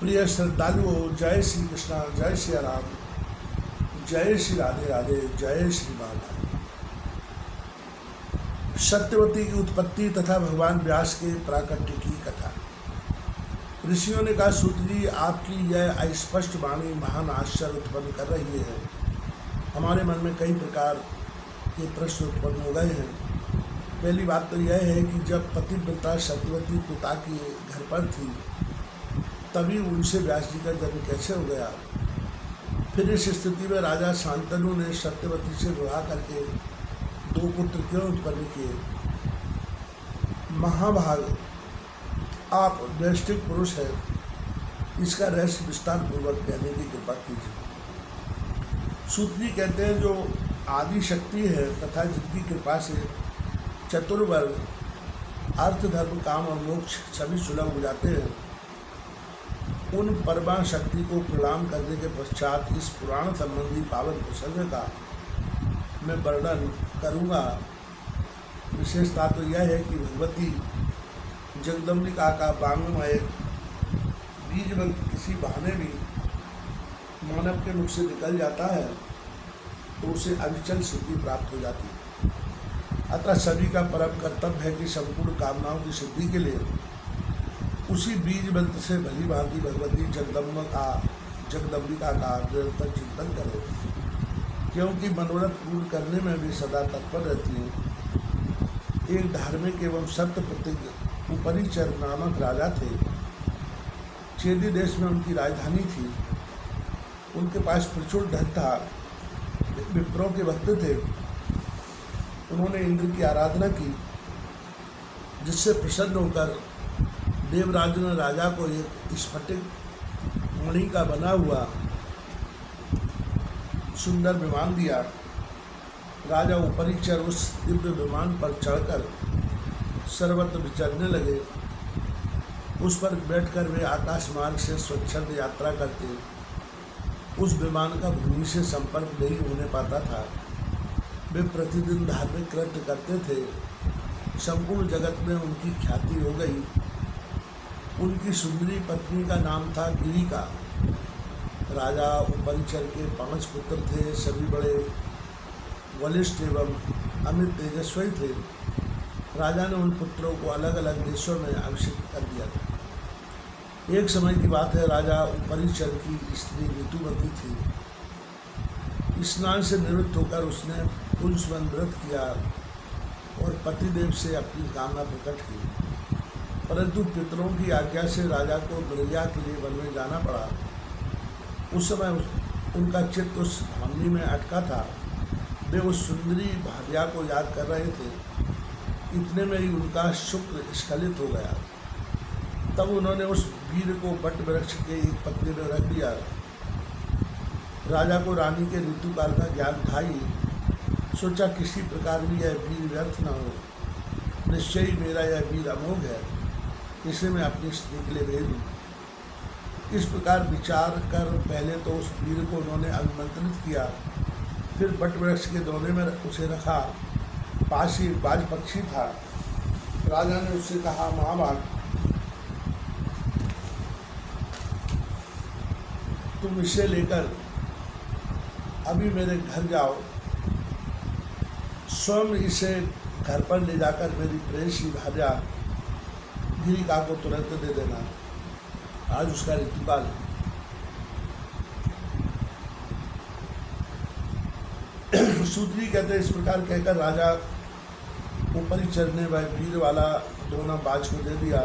प्रिय श्रद्धालुओं, जय श्री कृष्णा, जय श्री राम, जय श्री राधे राधे, जय श्री माता। सत्यवती की उत्पत्ति तथा भगवान व्यास के प्राकट्य की कथा। ऋषियों ने कहा, सूत जी, आपकी यह अस्पष्ट वाणी महान आश्चर्य उत्पन्न कर रही है। हमारे मन में कई प्रकार के प्रश्न उत्पन्न हो गए हैं। पहली बात तो यह है कि जब पतिव्रता सत्यवती पिता के घर पर थी, तभी उनसे व्यास जी का जन्म कैसे हो गया। फिर इस स्थिति में राजा शांतनु ने सत्यवती से विवाह करके 2 पुत्र क्यों उत्पन्न किए। महाभाग, आप वैष्णिक पुरुष हैं, इसका रहस्य विस्तार पूर्वक कहने की कृपा कीजिए। सूत जी कहते हैं, जो आदि शक्ति है तथा जिनकी कृपा से चतुर्वर्ग अर्थ, धर्म, काम और मोक्ष सभी सुलभ हो जाते हैं, उन परमा शक्ति को प्रणाम करने के पश्चात इस पुराण संबंधी पावन प्रसंग का मैं वर्णन करूँगा। विशेषता तो यह है कि भगवती जगदम्बिका का वांग्मय बीज मंत्र किसी बहाने भी मानव के मुख से निकल जाता है तो उसे अविचल सिद्धि प्राप्त हो जाती है। अतः सभी का परम कर्तव्य है कि संपूर्ण कामनाओं की सिद्धि के लिए उसी बीज मंत्र से भली भांति भगवती जगदम्बिका का निरंतर चिंतन करें, क्योंकि मनोरथ पूर्ण करने में भी सदा तत्पर रहती है। एक धार्मिक एवं सत्य प्रतिज्ञ उपरिचर नामक राजा थे। चेदी देश में उनकी राजधानी थी। उनके पास प्रचुर धन था, विप्रों के भक्त थे। उन्होंने इंद्र की आराधना की, जिससे प्रसन्न होकर देवराज ने राजा को एक स्फटिक मणि का बना हुआ सुंदर विमान दिया। राजा उपरिचर उस दिव्य विमान पर चढ़कर सर्वत्र विचरने लगे। उस पर बैठकर वे आकाश मार्ग से स्वच्छंद यात्रा करते। उस विमान का भूमि से संपर्क नहीं होने पाता था। वे प्रतिदिन धार्मिक कृत्य करते थे। संपूर्ण जगत में उनकी ख्याति हो गई। उनकी सुंदरी पत्नी का नाम था गिरिका। राजा उपरिचर के 5 पुत्र थे। सभी बड़े बलिष्ठ एवं अमित तेजस्वी थे। राजा ने उन पुत्रों को अलग अलग देशों में अभिषिक्त कर दिया था। एक समय की बात है, राजा उपरिचर की स्त्री ऋतुवती थी। स्नान से निवृत्त होकर उसने पुंसवन व्रत किया और पतिदेव से अपनी कामना प्रकट की। परंतु पितरों की आज्ञा से राजा को ब्रह्या के लिए वन में जाना पड़ा। उस समय उनका चित्त उस भावनी में अटका था। वे उस सुंदरी भार्या को याद कर रहे थे। इतने में ही उनका शुक्र स्खलित हो गया। तब उन्होंने उस वीर को बट वृक्ष के एक पत्ते में रख दिया। राजा को रानी के ऋतुकाल का ज्ञान था ही। सोचा, किसी प्रकार भी यह वीर व्यर्थ न हो। निश्चय ही मेरा यह वीर अमोघ है, इसे मैं अपनी स्त्री के लिए भेज दूँ। इस प्रकार विचार कर पहले तो उस वीर को उन्होंने आमंत्रित किया, फिर बट वृक्ष के दोने में उसे रखा। पास ही बाज पक्षी था। राजा ने उससे कहा, महाभाग, तुम इसे लेकर अभी मेरे घर जाओ। स्वयं इसे घर पर ले जाकर मेरी प्रेयसी भार्या गिरिका को तुरंत दे देना। आज उसका ऋतुकाल है। सूत्री कहते हैं, इस प्रकार कहकर राजा उपरिचर ने वह वीर वाला दोना बाज को दे दिया।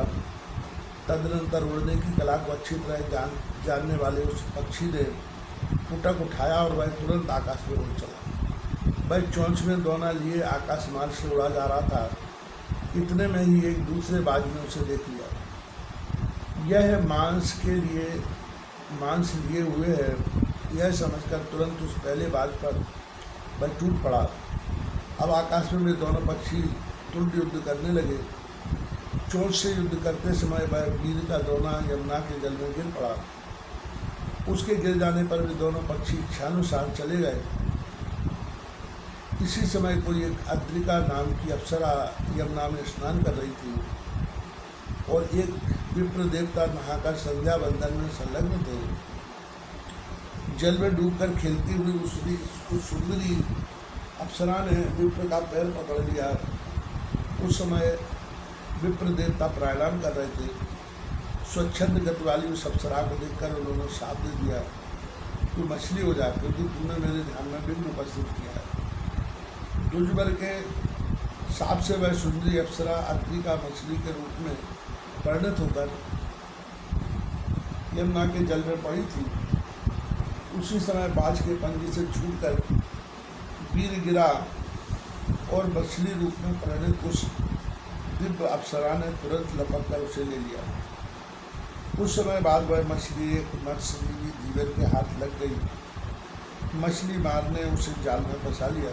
तदनंतर उड़ने की कला को अच्छी तरह जानने वाले उस पक्षी ने पुटक उठाया और वह तुरंत आकाश में उड़ चला। वह चोंच में दोना लिए आकाश मार्ग से उड़ा जा रहा था। इतने में ही एक दूसरे बाज ने उसे देख लिया। यह मांस लिए हुए है, यह समझकर तुरंत उस पहले बाज पर वह टूट पड़ा। अब आकाश में वे दोनों पक्षी तुल्य युद्ध करने लगे। चोंच से युद्ध करते समय वह वीर का दोना यमुना के जल में गिर पड़ा। उसके गिर जाने पर वे दोनों पक्षी इच्छानुसार चले गए। इसी समय कोई एक अद्रिका नाम की अप्सरा यमुना में स्नान कर रही थी। और एक विप्र देवता नहाकर संध्या बंदन में संलग्न थे। जल में डूबकर खेलती हुई उस सुंदरी अप्सरा ने विप्र का पैर पकड़ लिया। उस समय विप्र देवता प्राणायाम कर रहे थे। स्वच्छंद गति वाली उस अप्सरा को देखकर उन्होंने शाप दे दिया, तू मछली हो जा, क्योंकि तुमने मेरे ध्यान में विघ्न उपस्थित किया है। दुर्जबर के साप से वह सुंदरी अप्सरा अग्नि का मछली के रूप में परिणत होकर यमुना के जल में पड़ी थी। उसी समय बाज के पंजे से छूटकर वीर गिरा और मछली रूप में परिणत उस दिव्य अप्सरा ने तुरंत लपक कर उसे ले लिया। कुछ समय बाद वह मछली एक मत्स्यजीवी धीवर के हाथ लग गई। मछली मारने उसे जाल में फंसा लिया।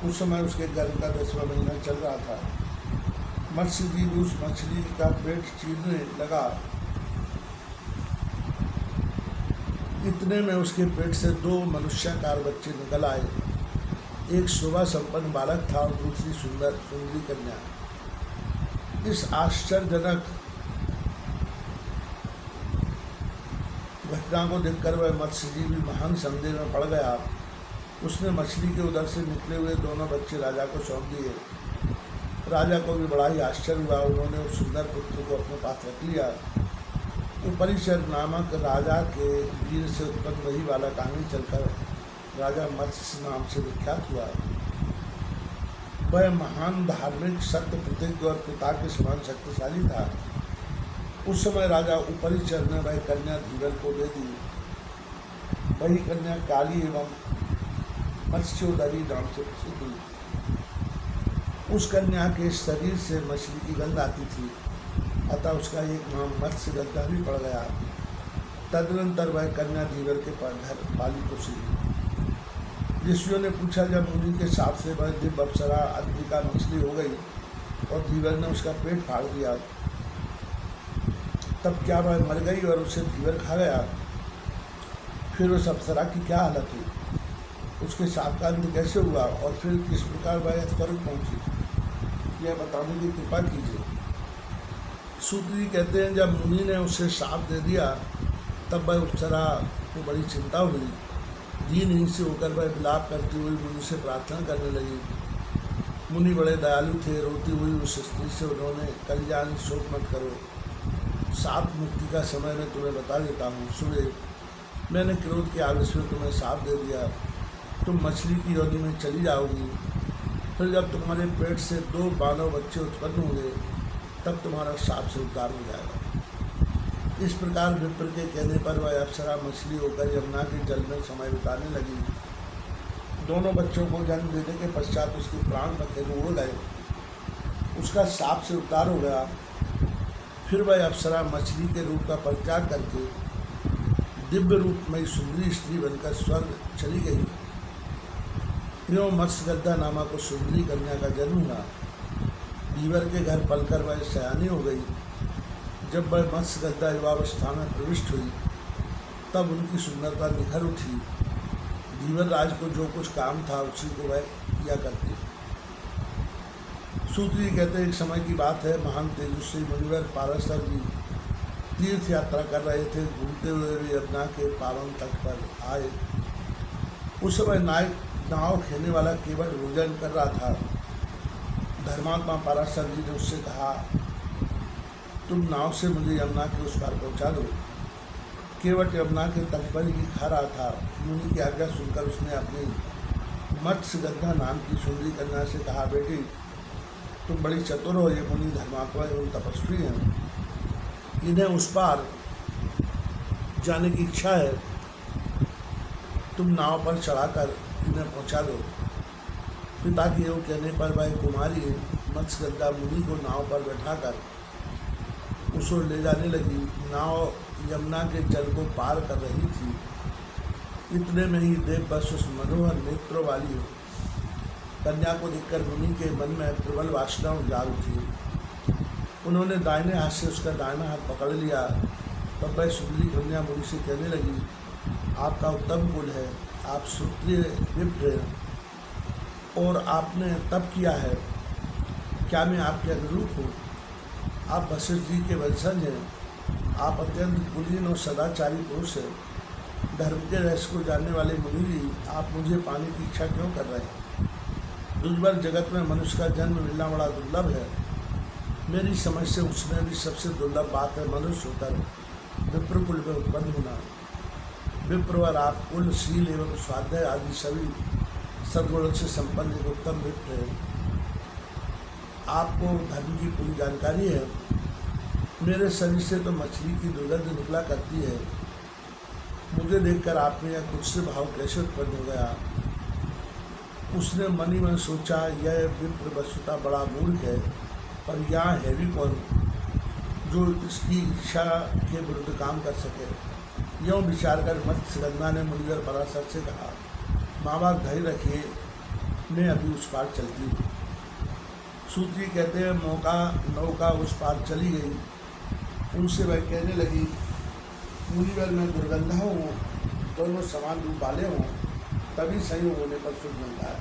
उस समय उसके गर्भ का 10वां महीना चल रहा था। मत्स्यजीवी उस मछली का पेट चीरने लगा। इतने में उसके पेट से 2 मनुष्याकार बच्चे निकल आए। एक शोभा संपन्न बालक था और दूसरी सुंदरी कन्या। इस आश्चर्यजनक घटना को देखकर वह मत्स्यजीवी महान संदेह में पड़ गया। उसने मछली के उदर से निकले हुए दोनों बच्चे राजा को सौंप दिए। राजा को भी बड़ा ही आश्चर्य हुआ। उन्होंने उस सुंदर पुत्र को अपने पास रख लिया। उपरिचर नामक राजा के वीर से उत्पन्न वही बालक आगे चलकर राजा मत्स्य नाम से विख्यात हुआ। वह महान धार्मिक सत्य प्रतिज्ञ और पिता के समान शक्तिशाली था। उस समय राजा उपरिचर ने वह कन्या धीवर को दे दी। वही कन्या काली एवं मत्स्योदरी नाम से प्रसिद्ध हुई। उस कन्या के शरीर से मछली की गंध आती थी, अतः उसका एक नाम मत्स्य गंधा भी पड़ गया। तदनंतर वह कन्या धीवर के घर पाली पोसी। ऋषियों ने पूछा, जब मुनि के साथ से वह दिव्य अप्सरा अग्नि का मछली हो गई और धीवर ने उसका पेट फाड़ दिया, तब क्या वह मर गई और उसे धीवर खा गया? फिर उस अप्सरा की क्या हालत हुई? उसके साप का अंत कैसे हुआ और फिर किस प्रकार वह स्वर्ग पहुंची, यह बताने की कृपा कीजिए। सूत जी कहते हैं, जब मुनि ने उसे साप दे दिया तब वह अप्सरा को बड़ी चिंता हुई। दीनहीन से होकर वह विलाप करती हुई मुनि से प्रार्थना करने लगी। मुनि बड़े दयालु थे। रोती हुई उस स्त्री से उन्होंने, कल्याणी शोक मत करो, साप मुक्ति का समय मैं तुम्हें बता देता हूँ। सुबह मैंने क्रोध के आवेश में तुम्हें साप दे दिया। तुम मछली की योनि में चली जाओगी। फिर जब तुम्हारे पेट से 2 मानव बच्चे उत्पन्न होंगे तब तुम्हारा साप से उद्धार हो जाएगा। इस प्रकार विप्र के कहने पर वह अप्सरा मछली होकर यमुना के जल में समय बिताने लगी। दोनों बच्चों को जन्म देने के पश्चात उसके प्राण रखे उड़ गए। उसका साप से उद्धार हो गया। फिर वह अप्सरा मछली के रूप का परित्याग करके दिव्य रूप में सुंदरी स्त्री बनकर स्वर्ग चली गई। यो मत्स्यगंधा नामक उस सुंदरी कन्या का जन्म हुआ। धीवर के घर पलकर वह सयानी हो गई। जब वह मत्स्यगंधा युवावस्था में प्रविष्ट हुई तब उनकी सुंदरता निखर उठी। धीवर राज को जो कुछ काम था उसी को वह किया करती। सूत जी कहते हैं, एक समय की बात है, महान तेजस्वी मुनिवर पाराशर जी तीर्थ यात्रा कर रहे थे। घूमते हुए वे यमुना के पावन तट पर आए। उस समय नाव खेने वाला केवट भोजन कर रहा था। धर्मात्मा पाराशर जी ने उससे कहा, तुम नाव से मुझे यमुना के उस पार पहुँचा दो। केवट यमुना के तट पर ही खा रहा था। मुनि की आज्ञा सुनकर उसने अपनी मत्स्यगंधा नाम की सुंदरी कन्या से कहा, बेटी तुम बड़ी चतुर हो। ये मुनि धर्मात्मा एवं तपस्वी हैं। इन्हें उस पार जाने की इच्छा है। तुम नाव पर चढ़ाकर इन्हें पहुंचा दो। पिता के योग कहने पर वह कुमारी मत्स्यगंधा मुनि को नाव पर बैठाकर उसको ले जाने लगी। नाव यमुना के जल को पार कर रही थी। इतने में ही देववश उस मनोहर नेत्रों वाली कन्या को देखकर मुनि के मन में प्रबल वासना जाग उठी। उन्होंने दाहिने हाथ से उसका दाहिना हाथ पकड़ लिया। तब वह सुंदरी कन्या मुनि से कहने लगी, आपका उत्तम कुल है, आप क्षत्रिय विप्र हैं और आपने तप किया है। क्या मैं आपके अनुरूप हूँ? आप वशिष्ठ जी के वंशज हैं, आप अत्यंत कुलीन और सदाचारी पुरुष हैं, धर्म के रहस्य को जानने वाले मुनि जी, आप मुझे पाने की इच्छा क्यों कर रहे हैं? दुर्लभ जगत में मनुष्य का जन्म मिलना बड़ा दुर्लभ है। मेरी समझ से उसमें भी सबसे दुर्लभ बात है मनुष्य होकर विप्र कुल में उत्पन्न होना। विप्रवर आप कुल, शील एवं स्वाध्याय आदि सभी सद्गुणों से संपन्न एक उत्तम विप्र है। आपको धर्म की पूरी जानकारी है। मेरे शरीर से तो मछली की दुर्गंध निकला करती है। मुझे देखकर आप में यह कुछ से भाव कैसे उत्पन्न हो गया? उसने मन ही मन सोचा, यह विप्र वस्तुतः बड़ा मूर्ख है, पर यहाँ है भी कौन जो इसकी इच्छा के विरुद्ध काम कर सके? यूँ विचार कर मत्स्यगंधा ने मुनिवर पराशर से कहा, माँ बाप धैर्य रखिए, मैं अभी उस पार चलती हूँ। सूत जी कहते हैं नौका उस पार चली गई। उनसे वह कहने लगी, मुनिवर मैं दुर्गंधा हूँ, दोनों समान रूप वाले हों तभी संयोग होने पर सुख मिलता है।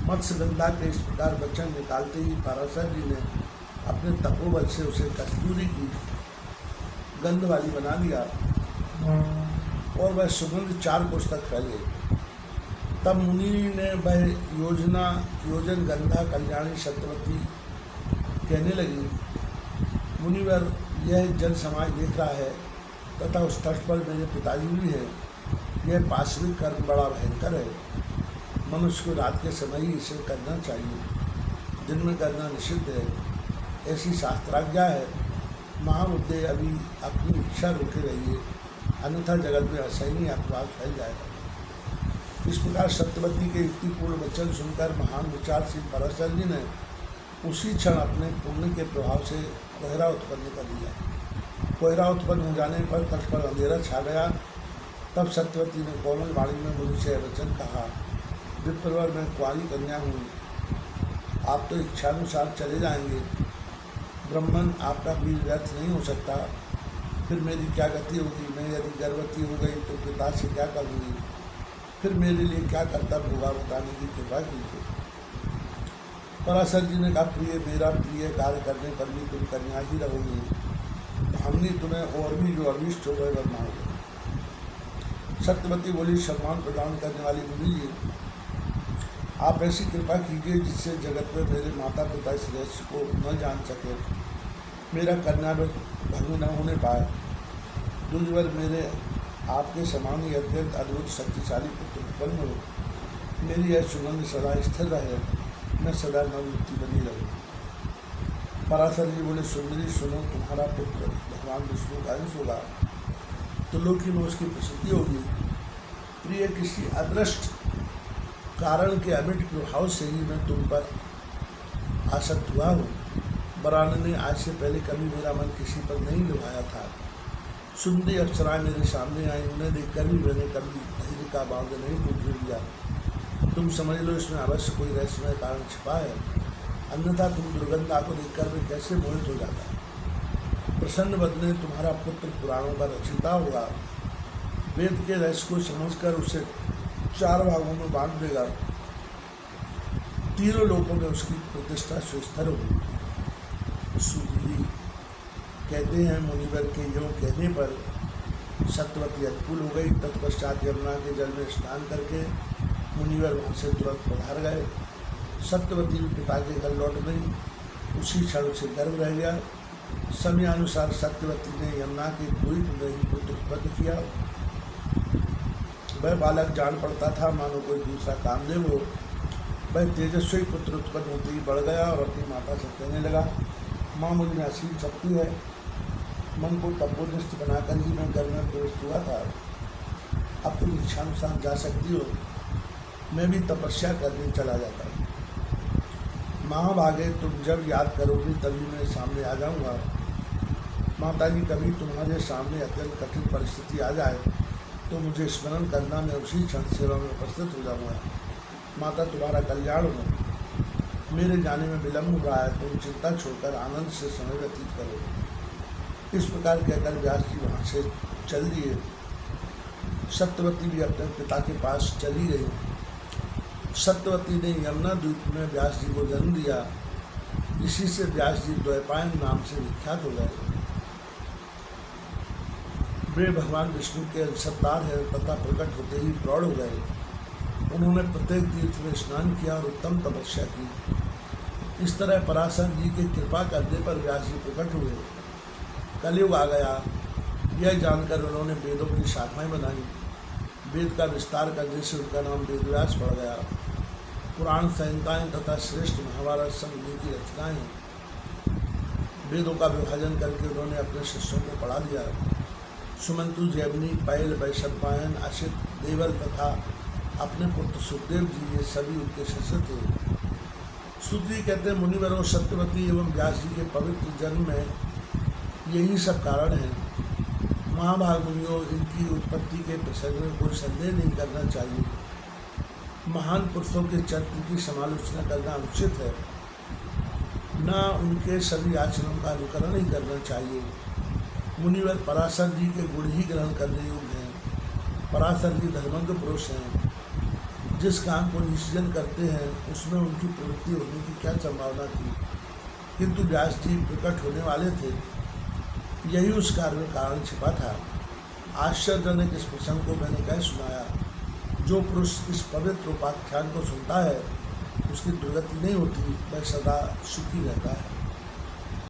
मत्स्यगंधा के इस प्रकार वचन निकालते ही पराशर जी ने अपने तपोबल से उसे कस्तूरी की गंध वाली बना दिया और वह सुगंध 4 कोस तक फैल गई। तब मुनि ने वह योजन गंधा कल्याणी सत्यवती कहने लगी, मुनिवर यह जन समाज देख रहा है तथा उस तट पर मेरे पिताजी भी है। यह पाश्विक कर्म बड़ा भयंकर है। मनुष्य को रात के समय ही इसे करना चाहिए, दिन में करना निषिद्ध है, ऐसी शास्त्राज्ञा है। महामुद्दे अभी अपनी इच्छा रोके रहिए, अन्यथा जगत में असहनीय अपवाद फैल जाएगा। इस प्रकार सत्यवती के युक्तिपूर्ण वचन सुनकर महान विचारशील पराशर जी ने उसी क्षण अपने पुण्य के प्रभाव से कोहरा उत्पन्न कर दिया। कोहरा उत्पन्न हो जाने पर तट पर अंधेरा छा गया। तब सत्यवती ने कोमल वाणी में मुनि से वचन कहा, विप्रवर मैं कुंवारी कन्या हूँ, आप तो इच्छानुसार चले जाएंगे। ब्राह्मण आपका भी व्यर्थ नहीं हो सकता। फिर मेरी क्या गति होगी? मैं यदि गर्भवती हो गई तो पिता से क्या करूँगी? फिर मेरे लिए क्या कर्तव्य होगा? बताने की कृपा कीजिए। पराशर जी ने कहा, प्रिय, मेरा प्रिय कार्य करने पर भी तुम कन्या ही रहोगी। हमने तुम्हें और भी जो अभीष्ट हो गए वह मांगे। सत्यवती बोली, सम्मान प्रदान करने वाली मुनि जी, आप ऐसी कृपा कीजिए जिससे जगत में मेरे माता पिता इस रहस्य को न जान सके, मेरा कन्या भंग न होने पाए। दुर्जवर मेरे आपके समान ही अत्यंत अद्भुत शक्तिशाली पुत्र उत्पन्न हो। मेरी यह सुगंध सदा स्थिर रहे, मैं सदा नवयुक्ति बनी रहूँ। पराशर जी बोले, सुंदरी सुनो, तुम्हारा पुत्र भगवान विष्णु का अंश होगा, तो लोकी में उसकी प्रसिद्धि होगी। प्रिय, किसी अदृष्ट कारण के अमिट प्रभाव से ही मैं तुम पर आसक्त हुआ हूँ। वरान ने आज से पहले कभी मेरा मन किसी पर नहीं लुभाया था। सुंदरी अप्सराएं मेरे सामने आई, उन्हें देखकर भी मैंने कभी धैर्य का बांध नहीं टूटने दिया। तुम समझ लो इसमें अवश्य कोई रहस्यमय कारण छिपा है, अन्यथा तुम दुर्गंधा को देखकर मैं कैसे मोहित हो जाता। प्रसन्न बदने तुम्हारा पुत्र पुराणों का रचयिता होगा, वेद के रहस्य को समझकर उसे 4 भागों में बांट देगा, तीनों लोकों में उसकी प्रतिष्ठा सुस्थिर होगी। सूत जी कहते हैं, मुनिवर के यों कहने पर सत्यवती अनुकूल हो गई। तत्पश्चात यमुना के जल में स्नान करके मुनिवर वहाँ से तुरंत पधार गए। सत्यवती भी पिता के घर लौट गई। उसी क्षण से गर्भ रह गया। समयानुसार सत्यवती ने यमुना के द्वीप में ही पुत्र उत्पन्न किया। वह बालक जान पड़ता था मानो कोई दूसरा कामदेव हो। वह तेजस्वी पुत्र उत्पन्न होते ही बढ़ गया और अपनी माता से कहने लगा, माँ, मुझ में असीम शक्ति है, मन को तपोनिष्ठ बनाकर ही मैं घर में प्रवेश हुआ था। अब तुम इच्छानुसार जा सकती हो, मैं भी तपस्या करने चला जाता हूँ। महाभागे, तुम जब याद करोगी तभी मैं सामने आ जाऊँगा। माता जी, कभी तुम्हारे सामने अत्यंत कठिन परिस्थिति आ जाए तो मुझे स्मरण करना, मैं उसी क्षण सेवा में उपस्थित हो जाऊँगा। माता, तुम्हारा कल्याण हो। मेरे जाने में विलम्ब हो रहा है, तुम चिंता छोड़कर आनंद से समय व्यतीत करो। इस प्रकार कहकर व्यास जी वहाँ से चल दिए। सत्यवती भी अपने पिता के पास चली गई। सत्यवती ने यमुना द्वीप में व्यास जी को जन्म दिया। इसी से व्यास जी द्वैपायन नाम से विख्यात हो गए। वे भगवान विष्णु के अंशदार हैं तथा प्रकट होते ही प्रौढ़ हो गए। उन्होंने प्रत्येक तीर्थ में स्नान किया और उत्तम तपस्या की। इस तरह पराशर जी की कृपा करने पर व्यास जी प्रकट हुए। कलयुग आ गया, यह जानकर उन्होंने वेदों की शाखाएं बनाई। वेद का विस्तार करने से उनका नाम वेदव्यास पड़ गया। पुराण संहिताएं तथा श्रेष्ठ महाभारत संधि की रचनाएं, वेदों का विभाजन करके उन्होंने अपने शिष्यों को पढ़ा दिया। सुमंतु, जैमिनी, पैल, वैशंपायन, असित, देवल तथा अपने पुत्र सुखदेव जी, ये सभी उनके शिष्य थे। सूत जी कहते हैं, मुनिवरों, सत्यवती एवं व्यास जी के पवित्र जन्म में यही सब कारण है। महाभाग मुनियों, इनकी उत्पत्ति के प्रसंग में कोई संदेह नहीं करना चाहिए। महान पुरुषों के चरित्र की समालोचना करना उचित है, न उनके सभी आचरणों का अनुकरण ही करना चाहिए। मुनिवर पराशर जी के गुण ही ग्रहण करने योग्य हैं। पराशर जी धर्मज्ञ पुरुष हैं। जिस काम को निश्चय करते हैं उसमें उनकी प्रवृत्ति होने की क्या संभावना थी, किंतु व्यास जी प्रकट होने वाले थे, यही उस कार्य में कारण छिपा था। आश्चर्यजनक इस प्रसंग को मैंने कह सुनाया। जो पुरुष इस पवित्र उपाख्यान को सुनता है उसकी दुर्गति नहीं होती, वह सदा सुखी रहता है।